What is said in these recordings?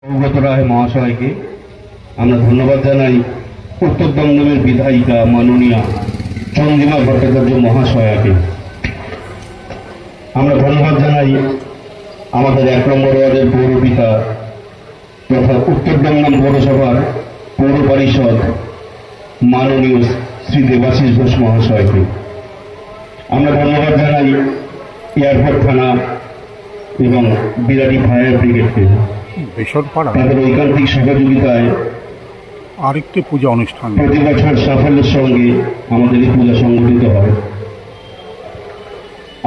সৌগত রায় মহাশয়কে আমরা ধন্যবাদ জানাই। উত্তর দমদমের বিধায়িকা মাননীয়া চন্দ্রিমা ভট্টাচার্য মহাশয়াকে আমরা ধন্যবাদ জানাই। আমাদের 1 নম্বর ওয়ার্ডের পৌরপিতা তথা উত্তর দমদম পৌরসভার পৌর পরিষদ মাননীয় শ্রী দেবাশিস ঘোষ মহাশয়কে আমরা ধন্যবাদ জানাই। এয়ারপোর্ট থানা এবং বিরাটি ফায়ার ব্রিগেডকে তাদের ঐকান্তিক সহযোগিতায় আরেকটি পূজা অনুষ্ঠান প্রতি বছর সাফল্যের সঙ্গে আমাদের এই পূজা সংগঠিত হয়।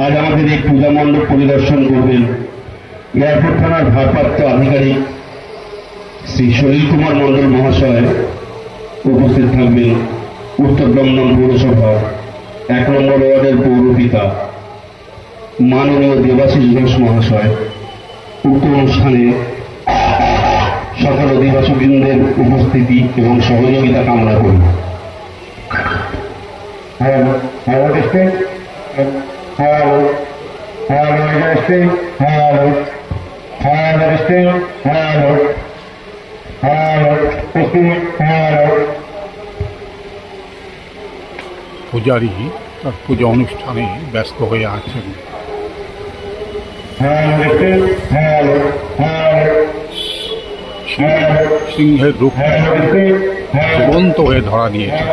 আজ আমাদের এই পূজা মণ্ডপ পরিদর্শন করবেন এয়ারপোর্ট থানার ভারপ্রাপ্ত আধিকারিক শ্রী সলিল কুমার মণ্ডল মহাশয়। উপস্থিত থাকবেন উত্তর দমদম পৌরসভার 1 নম্বর ওয়ার্ডের পৌরপিতা মাননীয় দেবাশিস ঘোষ মহাশয়। উক্ত অনুষ্ঠানে সকল অধিবাসীবৃন্দের উপস্থিতি এবং সহযোগিতা কামনা করি। পূজারী তার পূজা অনুষ্ঠানে ব্যস্ত হয়ে আছেন। সিংহের রূপ জীবন্ত হয়ে ধরা দিয়েছে।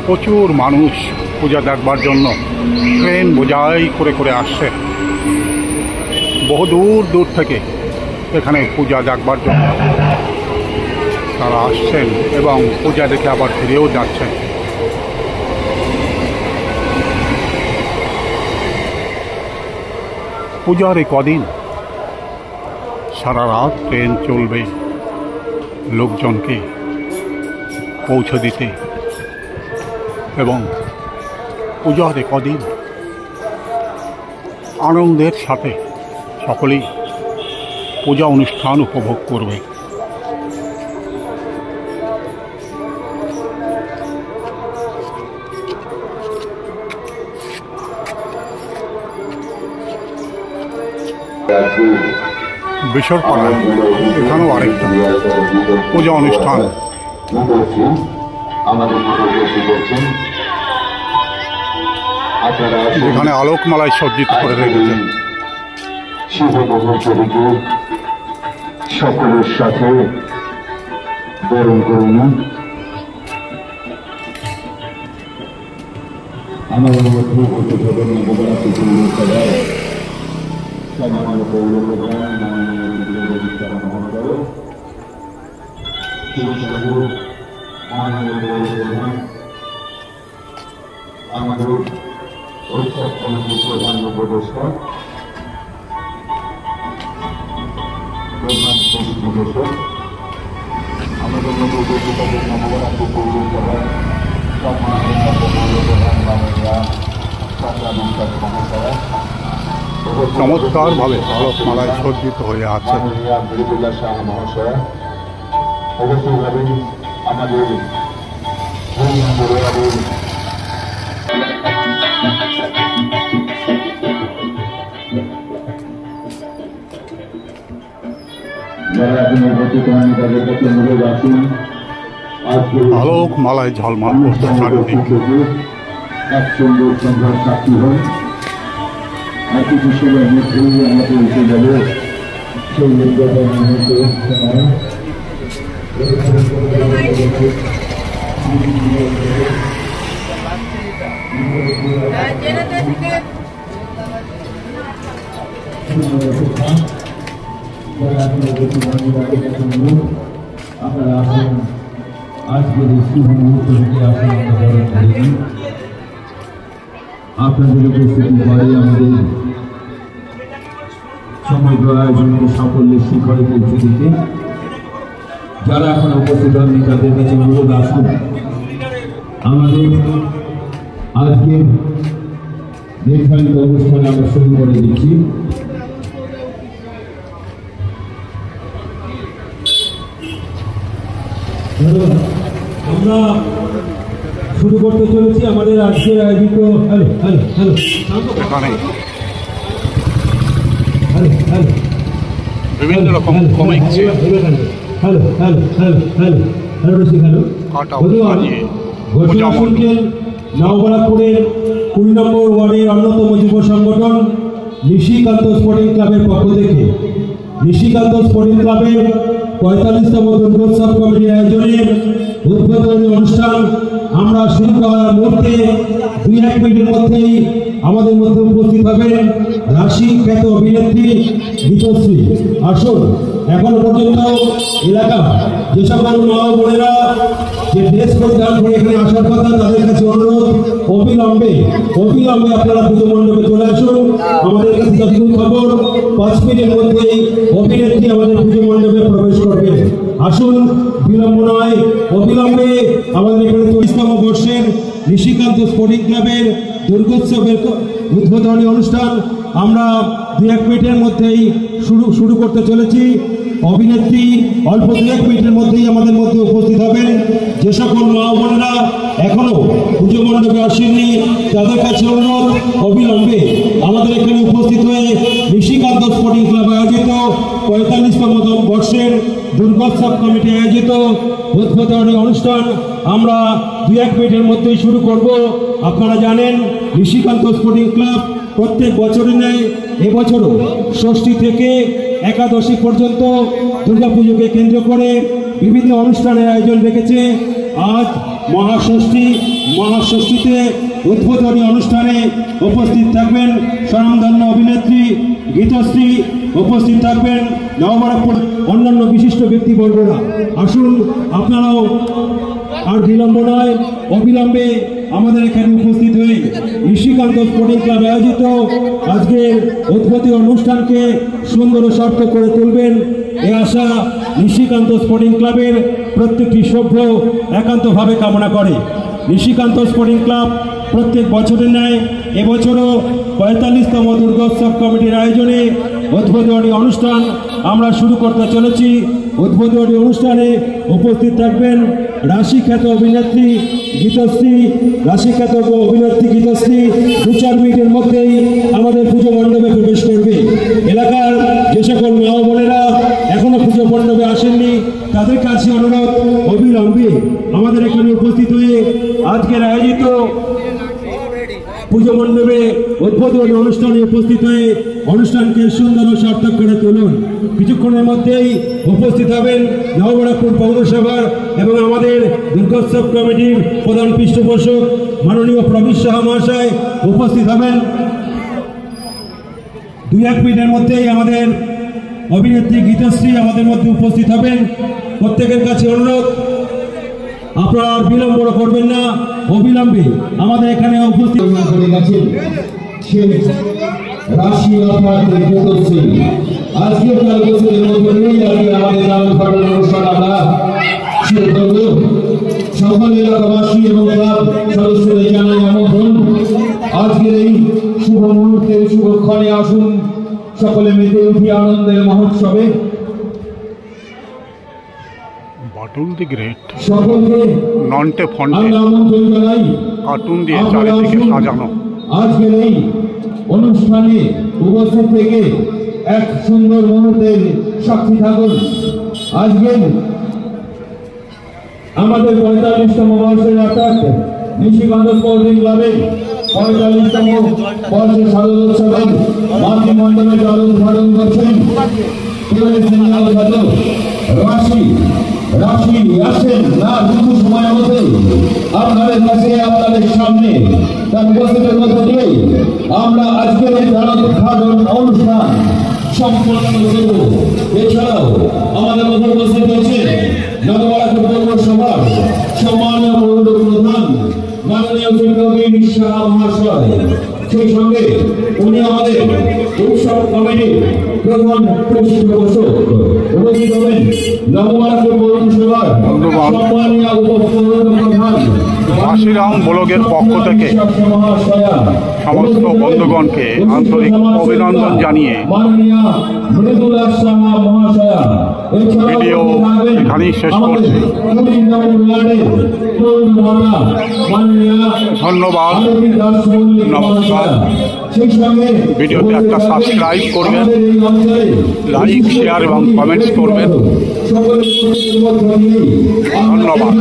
প্রচুর মানুষ পূজা দেখবার জন্য ট্রেন বোঝাই করে করে আসছে। বহু দূর দূর থেকে এখানে পূজা দেখবার জন্য তারা আসছেন এবং পূজা দেখে আবার ফিরেও যাচ্ছেন। পূজার এই কদিন সারা রাত ট্রেন চলবে লোকজনকে পৌঁছে দিতে এবং পূজার এই কদিন আনন্দের সাথে সকলেই পূজা অনুষ্ঠান উপভোগ করবে। বিশরপাড়ায় এখানেও আরেকটা পূজা অনুষ্ঠান যেখানে আলোকমালায় সজ্জিত করে রেখেছেন। শুভ মুহূর্তটিকে সকলের সাথে বরণ করুন। আমাদের মধ্যে উপস্থিত হবেন নবগ্রাম পৌরসভার সম্মানীয় পৌরপ্রধান মাননীয় মহোদয়, মাননীয় পৌরপ্রধান, আমাদের উৎসব কমিটির প্রধান উপদেষ্টা আমাদের মধ্যে উপস্থিত হবেন নবগ্রাম পৌরসভার সম্মানীয় পৌরপ্রধান মাননীয়া মহাশয়া, চমৎকার ভাবে আলোকমালায় সজ্জিত হয়ে আছে। মাননীয়া মৃদুলা শাহ মহাশয়া উপস্থিত হবেন আমাদের আলোকমালায় ঝলমল করতে চারিদিক। এক সুন্দর সন্ধ্যার সাক্ষী হন। আর কিছু সময়ের মধ্যেই আমাকে এসে যাবে সেই আপনারা আসুন, আজকের এই শুভ মুহূর্ত থেকে আসুন আমরা বরণ করি। আপনাদের উপস্থিতি পরে আমাদের সমগ্র আয়োজনের সাফল্যের শিখরে পৌঁছে দিতে যারা এখন উপস্থিত হননি তাদের কাছে অনুরোধ আসুন। আমাদের আজকের নির্ধারিত অনুষ্ঠানে আমরা শুরু করে দিচ্ছি। আমরা শুরু করতে চলেছি আমাদের আজকের আয়োজিত বিভিন্ন রকম কমিক্স নববরাকপুরের 20 নম্বর ওয়ার্ডের অন্যতম যুব সংগঠন নিশিকান্ত স্পোর্টিং ক্লাবের পক্ষ থেকে নিশিকান্ত স্পোর্টিং ক্লাবের 45তম দুর্গোৎসব কমিটির আয়োজনে উদ্বোধনী অনুষ্ঠান আমরা শুরু করার মুহূর্তে 2-1 মিনিটের মধ্যেই আমাদের মধ্যে উপস্থিত হবেন রাশি খ্যাত অভিনেত্রী গীতশ্রী। আসুন, এখনো পর্যন্ত এলাকা যে সকল মা বোনেরা যে ড্রেস পরিধান করে এখানে আসার কথা, তাদের কাছে অনুরোধ অবিলম্বে আপনারা পুজো মণ্ডপে চলে আসুন। আমাদের কাছে যতটুকু খবর 5 মিনিটের মধ্যেই অভিনেত্রী আমাদের পুজো মণ্ডপে প্রবেশ করবে। আসুন, বিলম্ব নয়, অবিলম্বে আমাদের এখানে 40তম বর্ষের নিশিকান্ত স্পোর্টিং ক্লাবের দুর্গোৎসবের উদ্বোধনী অনুষ্ঠান আমরা 2-1 মিনিটের মধ্যেই শুরু করতে চলেছি। অভিনেত্রী অল্প 2-1 মিনিটের মধ্যেই আমাদের মধ্যে উপস্থিত হবেন। যে সকল মা বোনেরা এখনো পুজো মণ্ডপে আসেননি, তাদের কাছে অনুরোধ অবিলম্বে আমাদের এখানে উপস্থিত হয়ে নিশিকান্ত স্পোর্টিং ক্লাব আয়োজিত 45তম বর্ষের দুর্গোৎসব কমিটি আয়োজিত উদ্বোধনী অনুষ্ঠান আমরা 2-1 মিনিটের মধ্যেই শুরু করব। আপনারা জানেন, নিশিকান্ত স্পোর্টিং ক্লাব প্রত্যেক বছরই নেয়, এবছরও ষষ্ঠী থেকে একাদশী পর্যন্ত দুর্গাপুজোকে কেন্দ্র করে বিভিন্ন অনুষ্ঠানের আয়োজন রেখেছে। আজ মহাষষ্ঠীতে উদ্বোধনী অনুষ্ঠানে উপস্থিত থাকবেন স্বনামধন্য অভিনেত্রী গীতশ্রী, উপস্থিত থাকবেন নববরাকপুর অন্যান্য বিশিষ্ট ব্যক্তিবর্গরা। আসুন, আপনারাও আর বিলম্ব নয়, অবিলম্বে আমাদের এখানে উপস্থিত হয়ে নিশিকান্ত স্পোর্টিং ক্লাব আয়োজিত আজকের উদ্বোধনী অনুষ্ঠানকে সুন্দর ও সার্থক করে তুলবেন এ আশা নিশিকান্ত স্পোর্টিং ক্লাবের প্রত্যেকটি সভ্য একান্তভাবে কামনা করে। নিশিকান্ত স্পোর্টিং ক্লাব প্রত্যেক বছরের ন্যায় এবছরও 45তম দুর্গোৎসব কমিটির আয়োজনে উদ্বোধনী অনুষ্ঠান আমরা শুরু করতে চলেছি। উদ্বোধনী অনুষ্ঠানে উপস্থিত থাকবেন রাশিখ্যাত অভিনেত্রী গীতশ্রী। রাশিখ্যাত অভিনেত্রী গীতশ্রী 2-4 মিনিটের মধ্যেই আমাদের পুজো মণ্ডপে প্রবেশ করবে। এলাকার যে সকল মা বোনেরা এখনো পুজো মণ্ডপে আসেননি, তাদের কাছে অনুরোধ অবিলম্বে আমাদের এখানে উপস্থিত হয়ে আজকের আয়োজিত পুজো মণ্ডপে উদ্বোধনী অনুষ্ঠানে উপস্থিত হয়ে অনুষ্ঠানকে সুন্দর ও সার্থক করে তুলুন। কিছুক্ষণের মধ্যেই উপস্থিত হবেন নববরাকপুর পৌরসভার এবং আমাদের দুর্গোৎসব কমিটির প্রধান পৃষ্ঠপোষক মাননীয় প্রবীর সাহা মহাশয় উপস্থিত হবেন। 2-1 মিনিটের মধ্যেই আমাদের অভিনেত্রী গীতশ্রী আমাদের মধ্যে উপস্থিত হবেন। প্রত্যেকের কাছে অনুরোধ, আপনারা আর বিলম্ব করবেন না, অবিলম্বে আমাদের এখানে উপস্থিত করে গেছেন রাশি অর্থাৎ গীতশ্রী। আজকে বছরের মধ্যে আমাদের নামকরণ অনুষ্ঠান আমরা শুরু করব। সকল এলাকাবাসী এবং ক্লাব সদস্যদের জানাই আমন্ত্রণ। আজকের এই শুভ মুহূর্তে শুভক্ষণে আসুন, সকলে মেতে উঠি আনন্দের মহোৎসবে। বাটুল দি গ্রেট সকলকে নন্টে ফন্টে আমন্ত্রণ জানাই। কার্টুন দিয়ে চারিদিকে সাজানো আজকের এই অনুষ্ঠানে উপস্থিত থেকে এক সুন্দর মুহূর্তের সাক্ষী থাকুন। আজকের আমাদের 45তম বর্ষের অর্থাৎ নিশিকান্ত স্পোর্টিং ক্লাবের 45তম বর্ষের শারদোৎসবের মাতৃমণ্ডপে জল উদ্বোধন করছেন রাশি আসেন না কিছু সময়ের মধ্যে আপনাদের কাছে আপনাদের সামনে তার উপস্থিতের মধ্যে দিয়ে আমরা আজকের এই উদ্বোধন অনুষ্ঠান সম্পন্ন করব। এছাড়াও আমাদের মধ্যে উপস্থিত হয়েছে নববরাকপুর পৌরসভার সম্মানীয় পৌর প্রধান মাননীয় শিক্ষক শাহ মহাশয়, সেই সঙ্গে উনি আমাদের উৎসব কমিটির প্রধান পৃষ্ঠপোষক উপস্থিত হবেন নববরাকপুর পৌরসভার সম্মানীয় উপপ্রধান কাশিরাম ব্লগের পক্ষ থেকে সমস্ত বন্ধুগণকে আন্তরিক অভিনন্দন জানিয়ে ভিডিও এখানেই শেষ করছি। ধন্যবাদ, নমস্কার। ভিডিওতে একটা সাবস্ক্রাইব করবেন, লাইক, শেয়ার এবং কমেন্টস করবেন। ধন্যবাদ।